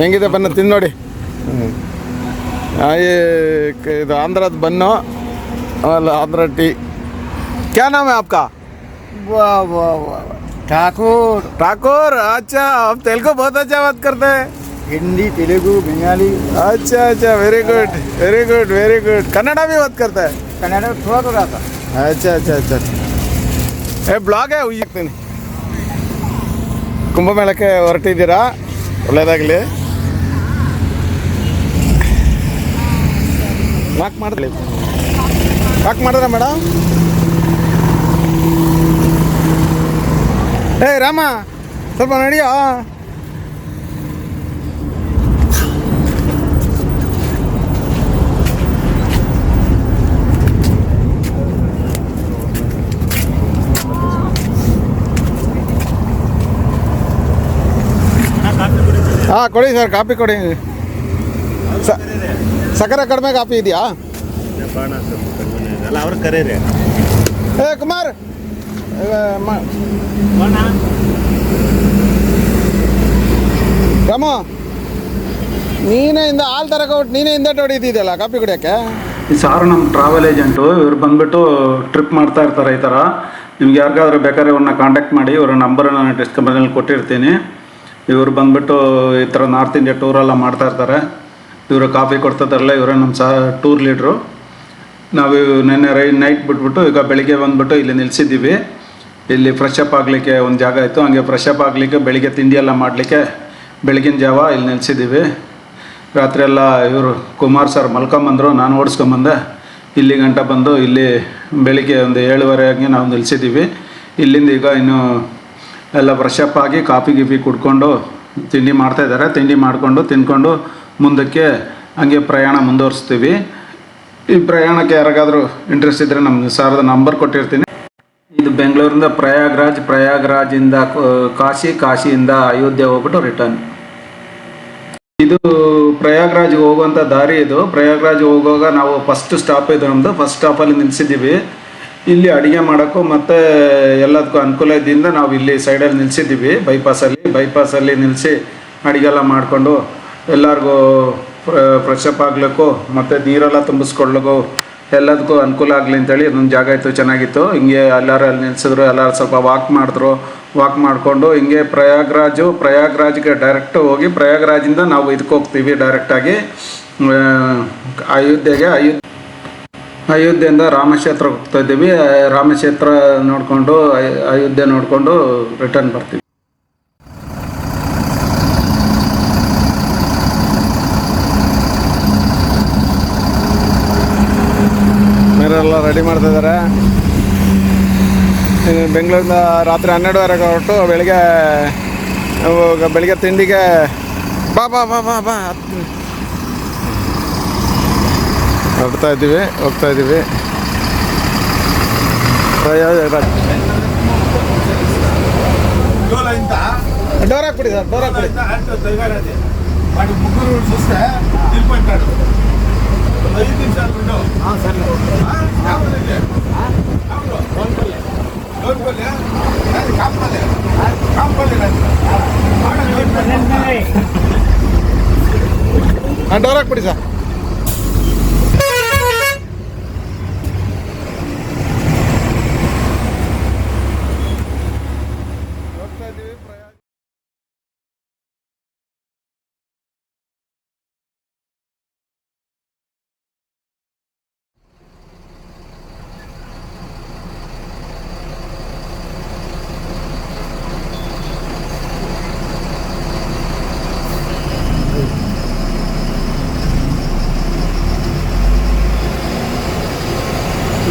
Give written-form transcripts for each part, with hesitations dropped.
ಹೆಂಗಿದೆ ಬನ್ನು ತಿಂದು ನೋಡಿ. ಇದು ಆಂಧ್ರದ ಬನ್ನು ಅಲ್ಲ आंध्र टी. क्या नाम है आपका? ठाकुर। ठाकुर, अच्छा आप तेलुगु बहुत अच्छा बात करते हैं. हिंदी, तेलुगु, बंगाली। अच्छा अच्छा, very good very good very good. Kannada भी बात करता है? कन्नड़ थोड़ा थोड़ा आता। अच्छा अच्छा अच्छा. ಏ ಬ್ಲಾಗೇ ಹೋಗ್ತೀನಿ. ಕುಂಭಮೇಳಕ್ಕೆ ಹೊರಟಿದ್ದೀರಾ? ಒಳ್ಳೆಯದಾಗಲಿ. ವಾಕ್ ಮಾಡಿದ್ರ ಮೇಡಮ್? ಏ ರಾಮ ಸ್ವಲ್ಪ ನಡಿಯೋ. ಹಾಂ ಕೊಡಿ ಸರ್, ಕಾಪಿ ಕೊಡಿ. ಸಕ್ಕರೆ ಕಡಿಮೆ ಕಾಪಿ ಇದೆಯಾ? ಅವ್ರ ಕರೀರಿ. ಏ ಕುಮಾರ್ ರಾಮ, ನೀನೇ ಇಂದ ಹಾಲು ತರಕೊಬಿಟ್ಟು ನೀನೇ ಹಿಂದೆ ಹೊಡಿತಿದ್ಯಲ್ಲ ಕಾಪಿ ಕುಡಿಯೋಕ್ಕೆ. ಈ ಸಾರು ನಮ್ಮ ಟ್ರಾವೆಲ್ ಏಜೆಂಟು. ಇವ್ರು ಬಂದುಬಿಟ್ಟು ಟ್ರಿಪ್ ಮಾಡ್ತಾ ಇರ್ತಾರೆ ಈ ಥರ. ನಿಮ್ಗೆ ಯಾರಿಗಾದ್ರೂ ಬೇಕಾದ್ರೆ ಇವ್ರನ್ನ ಕಾಂಟ್ಯಾಕ್ಟ್ ಮಾಡಿ. ಇವರ ನಂಬರ್ ನಾನು ಡಿಸ್ಕ್ರಿಪ್ಷನಲ್ಲಿ ಕೊಟ್ಟಿರ್ತೀನಿ. ಇವರು ಬಂದುಬಿಟ್ಟು ಈ ಥರ ನಾರ್ತ್ ಇಂಡಿಯಾ ಟೂರೆಲ್ಲ ಮಾಡ್ತಾ ಇರ್ತಾರೆ. ಇವರು ಕಾಫಿ ಕೊಡ್ತಿದ್ದಾರಲ್ಲ, ಇವರೇ ನಮ್ಮ ಟೂರ್ ಲೀಡ್ರು. ನಾವು ನೆನ್ನೆ ನೈಟ್ ಬಿಟ್ಬಿಟ್ಟು ಈಗ ಬೆಳಿಗ್ಗೆ ಬಂದುಬಿಟ್ಟು ಇಲ್ಲಿ ನಿಲ್ಲಿಸಿದ್ದೀವಿ. ಇಲ್ಲಿ ಫ್ರೆಶ್ ಅಪ್ ಆಗಲಿಕ್ಕೆ ಒಂದು ಜಾಗ ಇತ್ತು. ಹಂಗೆ ಫ್ರೆಶ್ ಅಪ್ ಆಗಲಿಕ್ಕೆ ಬೆಳಿಗ್ಗೆ ತಿಂಡಿ ಎಲ್ಲ ಮಾಡಲಿಕ್ಕೆ ಬೆಳಗಿನ ಜಾವ ಇಲ್ಲಿ ನಿಲ್ಲಿಸಿದ್ದೀವಿ. ರಾತ್ರಿ ಎಲ್ಲ ಇವರು ಕುಮಾರ್ ಸರ್ ಮಲ್ಕೊಂಬಂದರು, ನಾನು ಓಡಿಸ್ಕೊಂಬಂದೆ. ಇಲ್ಲಿ ಗಂಟ ಬಂದು ಇಲ್ಲಿ ಬೆಳಿಗ್ಗೆ ಒಂದು 7:30 ಹಂಗೆ ನಾವು ನಿಲ್ಲಿಸಿದ್ದೀವಿ. ಇಲ್ಲಿಂದ ಈಗ ಇನ್ನು ಎಲ್ಲ ಫ್ರೆಶ್ ಅಪ್ ಆಗಿ ಕಾಫಿ ಗಿಫಿ ಕುಡ್ಕೊಂಡು ತಿಂಡಿ ಮಾಡ್ತಾಯಿದ್ದಾರೆ. ತಿಂಡಿ ಮಾಡಿಕೊಂಡು ತಿಂದ್ಕೊಂಡು ಮುಂದಕ್ಕೆ ಹಂಗೆ ಪ್ರಯಾಣ ಮುಂದುವರಿಸ್ತೀವಿ. ಈ ಪ್ರಯಾಣಕ್ಕೆ ಯಾರಿಗಾದರೂ ಇಂಟ್ರೆಸ್ಟ್ ಇದ್ದರೆ ನಮ್ಮ ಸಾರದ ನಂಬರ್ ಕೊಟ್ಟಿರ್ತೀನಿ. ಇದು ಬೆಂಗಳೂರಿಂದ ಪ್ರಯಾಗ್ರಾಜ್, ಪ್ರಯಾಗ್ರಾಜಿಂದ ಕಾಶಿ, ಕಾಶಿಯಿಂದ ಅಯೋಧ್ಯೆ ಹೋಗ್ಬಿಟ್ಟು ರಿಟರ್ನ್. ಇದು ಪ್ರಯಾಗ್ರಾಜ್ಗೆ ಹೋಗುವಂಥ ದಾರಿ. ಇದು ಪ್ರಯಾಗ್ರಾಜ್ ಹೋಗುವಾಗ ನಾವು ಫಸ್ಟ್ ಸ್ಟಾಪ್ ಇದು ನಮ್ಮದು. ಫಸ್ಟ್ ಸ್ಟಾಪಲ್ಲಿ ನಿಲ್ಲಿಸಿದ್ದೀವಿ. ಇಲ್ಲಿ ಅಡುಗೆ ಮಾಡೋಕ್ಕೂ ಮತ್ತು ಎಲ್ಲದಕ್ಕೂ ಅನುಕೂಲ ಇದ್ದಿಂದ ನಾವು ಇಲ್ಲಿ ಸೈಡಲ್ಲಿ ನಿಲ್ಲಿಸಿದ್ದೀವಿ. ಬೈಪಾಸಲ್ಲಿ ನಿಲ್ಲಿಸಿ ಅಡುಗೆಲ್ಲ ಮಾಡಿಕೊಂಡು ಎಲ್ಲರಿಗೂ ಫ್ರೆಶ್ ಅಪ್ ಆಗ್ಲಿಕ್ಕೂ ಮತ್ತು ನೀರೆಲ್ಲ ತುಂಬಿಸ್ಕೊಳ್ಳಿಕ್ಕೂ ಎಲ್ಲದಕ್ಕೂ ಅನುಕೂಲ ಆಗಲಿ ಅಂತೇಳಿ ಇನ್ನೊಂದು ಜಾಗ ಇತ್ತು, ಚೆನ್ನಾಗಿತ್ತು. ಹಿಂಗೆ ಎಲ್ಲರೂ ಅಲ್ಲಿ ನಿಲ್ಲಿಸಿದ್ರು. ಎಲ್ಲರೂ ಸ್ವಲ್ಪ ವಾಕ್ ಮಾಡಿಕೊಂಡು ಹಿಂಗೆ ಪ್ರಯಾಗ್ರಾಜ್ಗೆ ಡೈರೆಕ್ಟ್ ಹೋಗಿ ಪ್ರಯಾಗ್ರಾಜಿಂದ ನಾವು ಇದಕ್ಕೆ ಹೋಗ್ತೀವಿ ಡೈರೆಕ್ಟಾಗಿ ಅಯೋಧ್ಯೆಯಿಂದ ರಾಮಕ್ಷೇತ್ರಕ್ಕೆ ಹೋಗ್ತಾ ಇದ್ದೀವಿ. ರಾಮಕ್ಷೇತ್ರ ನೋಡಿಕೊಂಡು ಅಯೋಧ್ಯೆ ನೋಡಿಕೊಂಡು ರಿಟರ್ನ್ ಬರ್ತೀವಿ. ಮೇರೆಲ್ಲ ರೆಡಿ ಮಾಡ್ತಾ ಇದ್ದಾರೆ. ಬೆಂಗಳೂರಿಂದ ರಾತ್ರಿ 12:30ಗೆ ಹೊರಟು ಬೆಳಿಗ್ಗೆ ತಿಂಡಿಗೆ ಬಾ ಹೋಗ್ತಾ ಇದ್ದೀವಿ. డోర్ ಹಾಕ್ಬಿಡಿ ಸರ್, డోర్ ಹಾಕ್ಬಿಡಿ. వాడి ముగ్గురు చూస్తే నిలిపోయింటాడు. 5 నిమిషాలు ఉండు. సరే ಡೋರ್ ಹಾಕ್ಬಿಡಿ ಸರ್.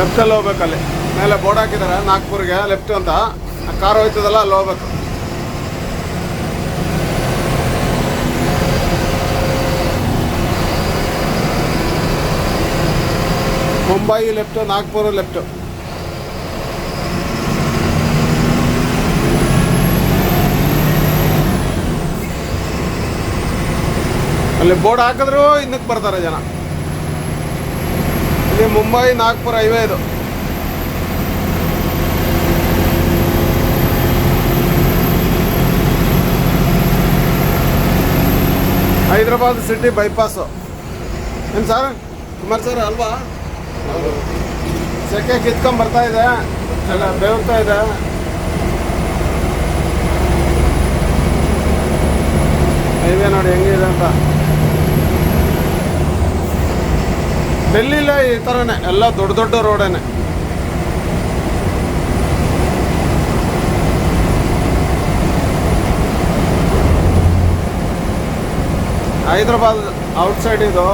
ಲೆಫ್ಟಲ್ಲಿ ಹೋಗ್ಬೇಕಲ್ಲಿ ಮೇಲೆ ಬೋರ್ಡ್ ಹಾಕಿದ್ದಾರೆ, ನಾಗ್ಪುರ್ಗೆ ಲೆಫ್ಟ್ ಅಂತ. ಕಾರ್ ಹೋಯ್ತದಲ್ಲ ಅಲ್ಲಿ ಹೋಗ್ಬೇಕು. Mumbai left, Nagpur left. ಅಲ್ಲಿ ಬೋರ್ಡ್ ಹಾಕಿದ್ರು ಇನ್ನಕ್ಕೆ ಬರ್ತಾರೆ ಜನ. ಇಲ್ಲಿ ಮುಂಬೈ ನಾಗ್ಪುರ ಹೈವೇ ಇದು. ಹೈದ್ರಾಬಾದ್ ಸಿಟಿ ಬೈಪಾಸು ಏನು ಸರ್ ಕುಮಾರ್ ಸರ್ ಅಲ್ವಾ? ಸೆಕೆ ಕಿತ್ಕೊಂಡ್ ಇದೆ, ಎಲ್ಲ ಬೇವ್ತಾ ಇದೆ. ಹೈವೇ ನೋಡಿ ಹೆಂಗಿದೆ ಅಂತ. ಡೆಲ್ಲಿಲೇ ಈ ಥರನೇ ಎಲ್ಲ ದೊಡ್ಡ ದೊಡ್ಡ ರೋಡೇನೆ. ಹೈದ್ರಾಬಾದ್ ಔಟ್ಸೈಡ್ ಇದು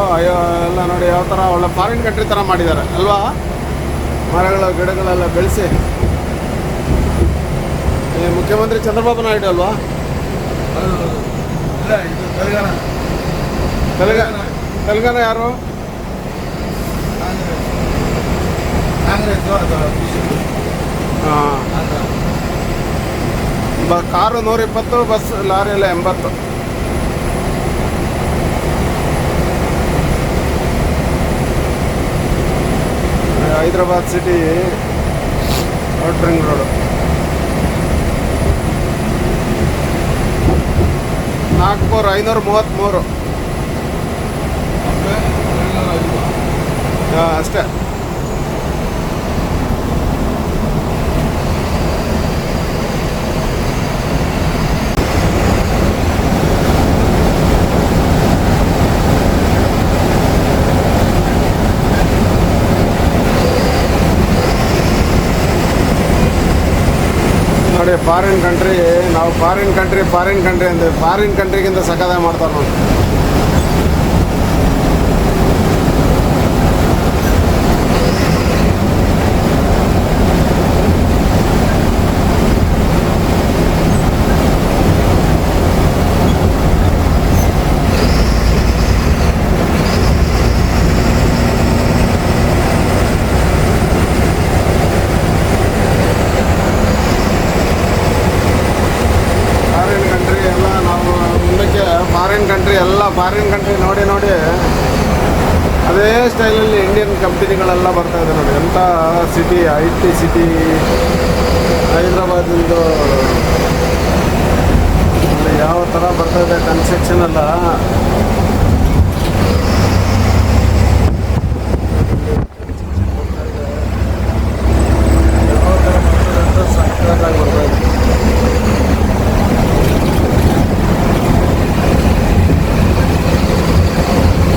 ಎಲ್ಲ ನೋಡಿ ಯಾವ ಥರ ಒಳ್ಳೆ ಫಾರಿನ್ ಕಂಟ್ರಿ ಥರ ಮಾಡಿದ್ದಾರೆ ಅಲ್ವಾ? ಮರಗಳು ಗಿಡಗಳೆಲ್ಲ ಬೆಳೆಸಿ. ಮುಖ್ಯಮಂತ್ರಿ ಚಂದ್ರಬಾಬು ನಾಯ್ಡು ಅಲ್ವಾ? ಇಲ್ಲ, ಇದು ತೆಲಂಗಾಣ. ತೆಲಂಗಾಣ ಯಾರು? ಕಾಂಗ್ರೆಸ್ ಹಾಂ. ಕಾರು 120, ಬಸ್ ಲಾರಿ ಎಲ್ಲ 80. Hyderabad city outer ring road. 4533. ಅಷ್ಟೇ. ನೋಡಿ ಫಾರಿನ್ ಕಂಟ್ರಿ, ನಾವು ಫಾರಿನ್ ಕಂಟ್ರಿ ಅಂದರೆ ಫಾರಿನ್ ಕಂಟ್ರಿಗಿಂತ ಸಕ್ಕದಾಗಿ ಮಾಡ್ತಾರೆ ನೋಡಿ. ಫಾರಿನ್ ಕಂಟ್ರಿ ನೋಡಿ ಅದೇ ಸ್ಟೈಲಲ್ಲಿ ಇಂಡಿಯನ್ ಕಂಪ್ನಿಗಳೆಲ್ಲ ಬರ್ತಾ ಇದೆ ನೋಡಿ. ಎಂಥ ಸಿಟಿ, IT ಸಿಟಿ ಹೈದ್ರಾಬಾದಿಂದು. ಯಾವ ಥರ ಬರ್ತಾ ಇದೆ ಕನ್ಸ್ಟ್ರಕ್ಷನ್ ಎಲ್ಲ. ಯಾವ ಥರ ಬರ್ತಾ ಇದೆ ಅಂತ ಸಕ್ಕತ್ತಾಗಿ ಬರ್ತಾ ಇದೆ.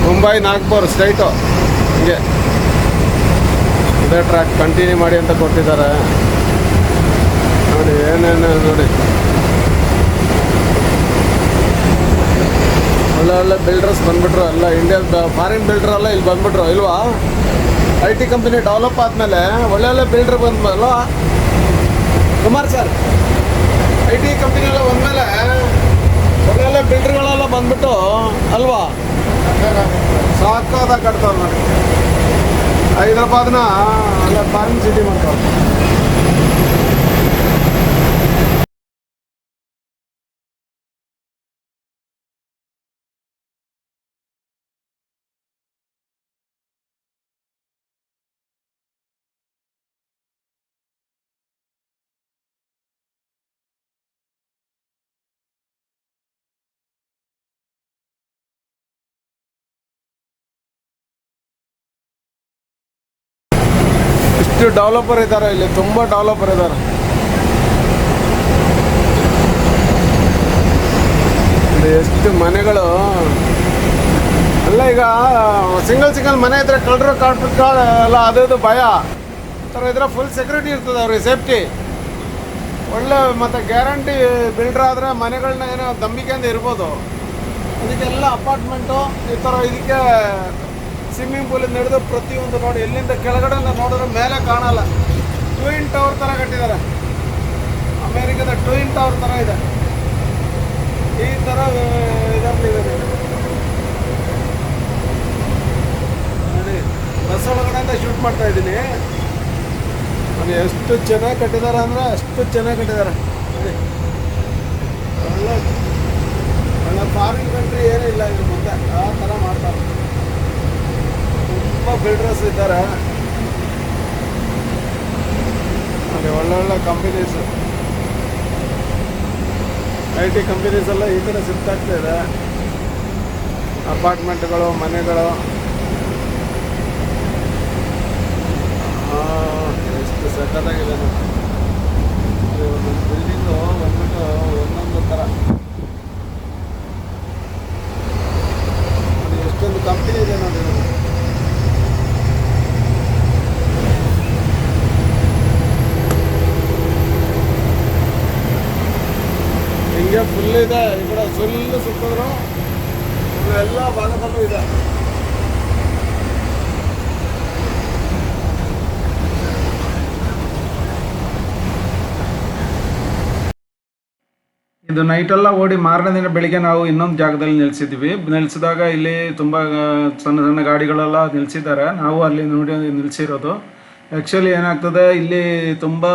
ಮುಂಬೈ ನಾಗ್ಪುರ್ ಸ್ಟ್ರೈಟು ಹಿಂಗೆ ಇದೇ ಟ್ರ್ಯಾಕ್ ಕಂಟಿನ್ಯೂ ಮಾಡಿ ಅಂತ ಕೊಟ್ಟಿದ್ದಾರೆ ನೋಡಿ. ಏನೇನು ನೋಡಿ, ಒಳ್ಳೆ ಬಿಲ್ಡರ್ಸ್ ಬಂದ್ಬಿಟ್ರು ಎಲ್ಲ. ಇಂಡಿಯಾದ ಫಾರಿನ್ ಬಿಲ್ಡರ್ ಎಲ್ಲ ಇಲ್ಲಿ ಬಂದ್ಬಿಟ್ರು ಇಲ್ವಾ? IT ಕಂಪನಿ ಡೆವಲಪ್ ಆದಮೇಲೆ ಒಳ್ಳೆ ಬಿಲ್ಡರ್ ಬಂದ್ಮೇಲೆ ಕುಮಾರ್ ಸರ್, IT ಕಂಪನಿ ಎಲ್ಲ ಬಂದಮೇಲೆ ಒಳ್ಳೆ ಬಿಲ್ಡರ್ಗಳೆಲ್ಲ ಬಂದ್ಬಿಟ್ಟು ಅಲ್ವಾ ಸಾಕಾದಾಗ ಕಟ್ತಾವ್ರು ನೋಡಿ. ಹೈದ್ರಾಬಾದ್ನ ಅಲ್ಲ ಫಾರಿನ್ ಸಿಟಿ ಮಾಡ್ತಾವ್ರು. ಎಷ್ಟು ಡೆವಲಪರ್ ಇದ್ದಾರೆ ಇಲ್ಲಿ, ತುಂಬ ಡೆವಲಪರ್ ಇದ್ದಾರೆ. ಎಷ್ಟು ಮನೆಗಳು ಅಲ್ಲ. ಈಗ ಸಿಂಗಲ್ ಮನೆ ಇದ್ರೆ ಕಳ್ಳರು ಎಲ್ಲ ಅದು ಭಯ ಥರ ಇದ್ರೆ ಫುಲ್ ಸೆಕ್ಯೂರಿಟಿ ಇರ್ತದೆ ಅವ್ರಿಗೆ, ಸೇಫ್ಟಿ ಒಳ್ಳೆ. ಮತ್ತು ಗ್ಯಾರಂಟಿ ಬಿಲ್ಡ್ರ್ ಆದರೆ ಮನೆಗಳನ್ನ ಏನೋ ನಂಬಿಕೆಯಿಂದ ಇರ್ಬೋದು. ಅದಕ್ಕೆಲ್ಲ ಅಪಾರ್ಟ್ಮೆಂಟು ಈ ಥರ. ಇದಕ್ಕೆ ಸ್ವಿಮ್ಮಿಂಗ್ ಪೂಲಿಂದ ಹಿಡಿದು ಪ್ರತಿಯೊಂದು ನೋಡಿ, ಎಲ್ಲಿಂದ ಕೆಳಗಡೆ ನೋಡಿದ್ರೆ ಮೇಲೆ ಕಾಣಲ್ಲ. ಟ್ವಿನ್ ಟವರ್ ಥರ ಕಟ್ಟಿದ್ದಾರೆ. ಅಮೇರಿಕದ ಟ್ವಿನ್ ಟವರ್ ಥರ ಇದೆ. ಈ ಥರ ಇದರಲ್ಲಿದೆ ನೋಡಿ. ಬಸ್ ಒಳಗಡೆಯಿಂದ ಶೂಟ್ ಮಾಡ್ತಾ ಇದ್ದೀನಿ ನೋಡಿ. ಎಷ್ಟು ಚೆನ್ನಾಗಿ ಕಟ್ಟಿದ್ದಾರೆ ಅಂದರೆ ಅಷ್ಟು ಚೆನ್ನಾಗಿ ಕಟ್ಟಿದ್ದಾರೆ ನೋಡಿ. ಒಳ್ಳೆ ಫಾರಿನ್ ಕಂಟ್ರಿ ಏನಿಲ್ಲ ಇದ್ರ ಮುಂದೆ, ಆ ಥರ ಮಾಡ್ತಾರೆ. ತುಂಬ ಬಿಲ್ಡರ್ಸ್ ಇದ್ದಾರೆ ನೋಡಿ. ಒಳ್ಳೊಳ್ಳೆ ಕಂಪನೀಸು, IT ಕಂಪನೀಸ್ ಎಲ್ಲ ಈ ಥರ ಶಿಫ್ಟ್ ಆಗ್ತಾ ಇದೆ. ಅಪಾರ್ಟ್ಮೆಂಟ್ಗಳು, ಮನೆಗಳು. ಎಷ್ಟು ಸಖತ್ತಾಗಿದೆ ನೋಡಿ. ಒಂದೊಂದು ಬಿಲ್ಡಿಂಗು ಬಂದ್ಬಿಟ್ಟು ಒಂದೊಂದು ಥರ. ನೋಡಿ ಎಷ್ಟೊಂದು ಕಂಪ್ನಿ ಇದೆ ನೋಡಿ. ಹಿಂಗೆ ಫುಲ್ ಇದೆ. ಈ ಕಡೆ ಫುಲ್ ಸುತ್ತಿದ್ರು ಎಲ್ಲ ಭಾಗದಲ್ಲೂ ಇದೆ. ಇದು ನೈಟೆಲ್ಲ ಓಡಿ ಮಾರನೇ ದಿನ ಬೆಳಿಗ್ಗೆ ನಾವು ಇನ್ನೊಂದು ಜಾಗದಲ್ಲಿ ನಿಲ್ಲಿಸಿದ್ವಿ. ನಿಲ್ಲಿಸಿದಾಗ ಇಲ್ಲಿ ತುಂಬ ಸಣ್ಣ ಸಣ್ಣ ಗಾಡಿಗಳೆಲ್ಲ ನಿಲ್ಲಿಸಿದ್ದಾರೆ. ನಾವು ಅಲ್ಲಿ ನೋಡಿ ನಿಲ್ಲಿಸಿರೋದು. ಆ್ಯಕ್ಚುಲಿ ಏನಾಗ್ತದೆ, ಇಲ್ಲಿ ತುಂಬ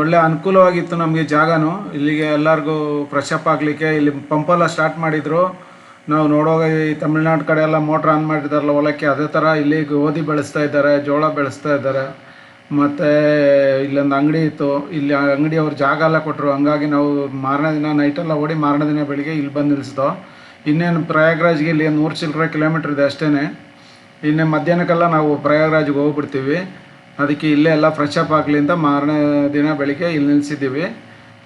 ಒಳ್ಳೆ ಅನುಕೂಲವಾಗಿತ್ತು ನಮಗೆ ಜಾಗನೂ. ಇಲ್ಲಿಗೆ ಎಲ್ಲರಿಗೂ ಫ್ರೆಶ್ ಅಪ್ ಆಗಲಿಕ್ಕೆ ಇಲ್ಲಿ ಪಂಪೆಲ್ಲ ಸ್ಟಾರ್ಟ್ ಮಾಡಿದರು. ನಾವು ನೋಡುವಾಗ ಈ ತಮಿಳ್ನಾಡು ಕಡೆ ಎಲ್ಲ ಮೋಟ್ರ್ ಆನ್ ಮಾಡಿದಾರಲ್ಲ ಹೊಲಕ್ಕೆ, ಅದೇ ಥರ ಇಲ್ಲಿ ಗೋಧಿ ಬೆಳೆಸ್ತಾ ಇದ್ದಾರೆ, ಜೋಳ ಬೆಳೆಸ್ತಾ ಇದ್ದಾರೆ. ಮತ್ತು ಇಲ್ಲೊಂದು ಅಂಗಡಿ ಇತ್ತು. ಇಲ್ಲಿ ಅಂಗಡಿ ಅವ್ರು ಜಾಗ ಎಲ್ಲ ಕೊಟ್ಟರು. ಹಂಗಾಗಿ ನಾವು ಮಾರನೇ ದಿನ ನೈಟೆಲ್ಲ ಓಡಿ ಮಾರನೇ ದಿನ ಬೆಳಿಗ್ಗೆ ಇಲ್ಲಿ ಬಂದು ನಿಲ್ಲಿಸಿದೋ. ಇನ್ನೇನು ಪ್ರಯಾಗ್ರಾಜ್ಗೆ ಇಲ್ಲಿ 100 ಚಿಲ್ಲರೆ ಕಿಲೋಮೀಟ್ರ್ ಇದೆ ಅಷ್ಟೇ. ಇನ್ನೇ ಮಧ್ಯಾಹ್ನಕ್ಕೆಲ್ಲ ನಾವು ಪ್ರಯಾಗ್ರಾಜ್ಗೆ ಹೋಗ್ಬಿಡ್ತೀವಿ. ಅದಕ್ಕೆ ಇಲ್ಲೇ ಎಲ್ಲ ಫ್ರೆಶ್ ಅಪ್ ಆಗಲಿ ಅಂತ ಮಾರನೇ ದಿನ ಬೆಳಿಗ್ಗೆ ಇಲ್ಲಿ ನಿಲ್ಲಿಸಿದ್ದೀವಿ.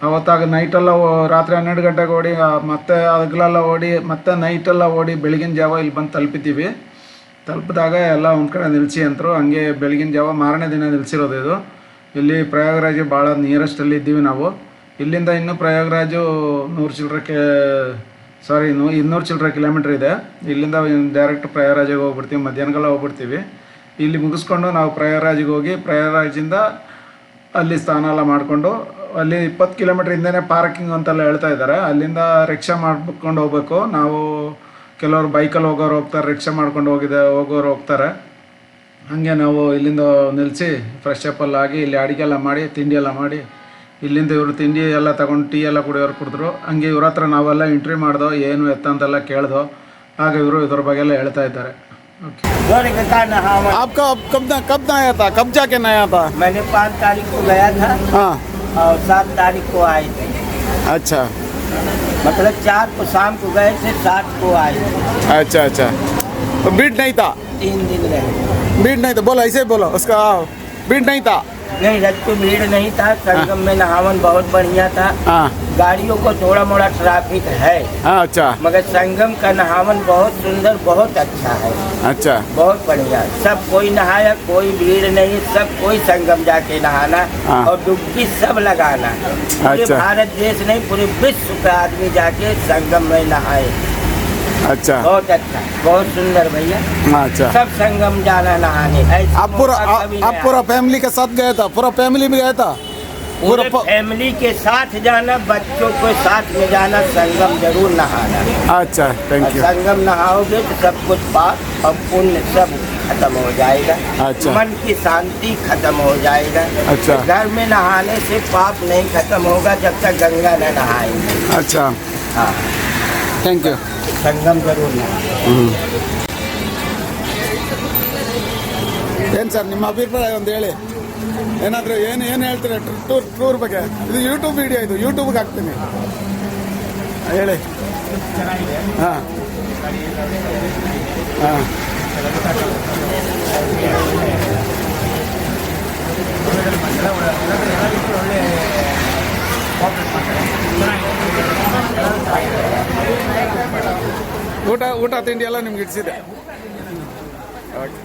ಅವತ್ತಾಗ ನೈಟೆಲ್ಲ ರಾತ್ರಿ 12 ಗಂಟೆಗೆ ಓಡಿ ಮತ್ತೆ ಹಗಲೆಲ್ಲ ಓಡಿ ಮತ್ತೆ ನೈಟೆಲ್ಲ ಓಡಿ ಬೆಳಗಿನ ಜಾವ ಇಲ್ಲಿ ಬಂದು ತಲುಪಿದ್ದೀವಿ. ತಲುಪಿದಾಗ ಎಲ್ಲ ಒಂದು ಕಡೆ ನಿಲ್ಲಿಸಿ ಅಂತರು. ಹಂಗೆ ಬೆಳಗಿನ ಜಾವ ಮಾರನೇ ದಿನ ನಿಲ್ಲಿಸಿರೋದು ಇದು. ಇಲ್ಲಿ ಪ್ರಯಾಗ್ರಾಜ್ ಭಾಳ ನಿಯರೆಸ್ಟಲ್ಲಿ ಇದ್ದೀವಿ ನಾವು. ಇಲ್ಲಿಂದ ಇನ್ನೂ ಪ್ರಯಾಗ್ರಾಜು 200 ಚಿಲ್ಲರೆ ಕಿಲೋಮೀಟ್ರ್ ಇದೆ. ಇಲ್ಲಿಂದ ಡೈರೆಕ್ಟ್ ಪ್ರಯಾಗ್ರಾಜಿಗೆ ಹೋಗ್ಬಿಡ್ತೀವಿ. ಮಧ್ಯಾಹ್ನಗೆಲ್ಲ ಹೋಗ್ಬಿಡ್ತೀವಿ. ಇಲ್ಲಿ ಮುಗಿಸ್ಕೊಂಡು ನಾವು ಪ್ರಯಾಗ್ರಾಜಿಗೆ ಹೋಗಿ ಪ್ರಯಾಗ್ರಾಜಿಂದ ಅಲ್ಲಿ ಸ್ನಾನ ಎಲ್ಲ ಮಾಡಿಕೊಂಡು ಅಲ್ಲಿ 20 ಕಿಲೋಮೀಟ್ರ್ ಹಿಂದೆಯೇ ಪಾರ್ಕಿಂಗ್ ಅಂತೆಲ್ಲ ಹೇಳ್ತಾ ಇದ್ದಾರೆ. ಅಲ್ಲಿಂದ ರಿಕ್ಷಾ ಮಾಡ್ಕೊಂಡು ಹೋಗ್ಬೇಕು ನಾವು. ಕೆಲವರು ಬೈಕಲ್ಲಿ ಹೋಗೋರು ಹೋಗ್ತಾರೆ, ರಿಕ್ಷಾ ಮಾಡ್ಕೊಂಡು ಹೋಗೋರು ಹೋಗ್ತಾರೆ. ಹಾಗೆ ನಾವು ಇಲ್ಲಿಂದ ನಿಲ್ಲಿಸಿ ಫ್ರೆಶ್ ಅಪ್ ಎಲ್ಲ ಆಗಿ ಇಲ್ಲಿ ಅಡುಗೆ ಎಲ್ಲ ಮಾಡಿ ತಿಂಡಿ ಎಲ್ಲ ಮಾಡಿ ಇಲ್ಲಿಂದ ಇವರು ತಿಂಡಿ ಎಲ್ಲ ತಗೊಂಡು ಟೀ ಎಲ್ಲ ಕುಡಿಯೋರು ಕುಡಿದ್ರು. ಹಂಗೆ ಇವ್ರ ಹತ್ರ ನಾವೆಲ್ಲ ಎಂಟ್ರಿ ಮಾಡ್ದೋ ಏನು ಎತ್ತ ಅಂತೆಲ್ಲ ಕೇಳ್ದೋ. ಆಗ ಇವರು ಇದ್ರ ಬಗ್ಗೆ ಎಲ್ಲ ಹೇಳ್ತಾ ಇದ್ದಾರೆ. आपका कब नया था? कब जाके नया था? मैंने 5 तारीख को गया था हाँ. और 7 तारीख को आए थे. अच्छा मतलब 4 को शाम को गए थे, 7 को आए थे. अच्छा अच्छा. तो भीड़ नहीं था? 3 दिन रहे. भीड़ नहीं था? बोलो ऐसे ही बोलो. उसका भीड़ नहीं था? नहीं, रथ को भीड़ नहीं था. संगम में नहावन बहुत बढ़िया था. हाँ गाड़ियों को थोड़ा मोड़ा ट्रैफिक है, हाँ. अच्छा मगर संगम का नहावन बहुत सुंदर, बहुत अच्छा है. अच्छा बहुत बढ़िया. सब कोई नहाया, कोई भीड़ नहीं. सब कोई संगम जाके नहाना हाँ. और डुबकी सब लगाना. पूरे अच्छा. भारत देश नहीं, पूरे विश्व का आदमी जाके संगम में नहाए. अच्छा बहुत अच्छा, बहुत सुंदर भैया. अच्छा. सब संगम जाना नहाने. ऐसे आप पूरा मौका कभी नहीं पूरा फैमिली के साथ गया था? पूरा फैमिली में गया था? पूरे फैमिली के साथ जाना, बच्चों के साथ में जाना, संगम जरूर नहाना. अच्छा थैंक और यू. संगम नहाओगे तो सब कुछ पाप और पुण्य सब खत्म हो जाएगा. अच्छा. मन की शांति खत्म हो जाएगा. अच्छा. घर में नहाने से पाप नहीं खत्म होगा जब तक गंगा न नहाएंगे. अच्छा हाँ, थैंक यू. संगम जरूर नहाए. ಏನು ಸರ್ ನಿಮ್ಮ ಅಭಿಪ್ರಾಯ ಒಂದು ಹೇಳಿ. ಏನಾದರೂ ಏನು ಹೇಳ್ತೀರಾ ಟೂರ್ ಬಗ್ಗೆ? ಇದು ಯೂಟ್ಯೂಬ್ ವಿಡಿಯೋ, ಇದು ಯೂಟ್ಯೂಬ್ಗೆ ಹಾಕ್ತೀನಿ. ಹೇಳಿ. ಹಾಂ ಹಾಂ. ಊಟ ತಿಂಡಿ ಎಲ್ಲ ನಿಮ್ಗೆ ಇಡಿಸಿದೆ. ಓಕೆ.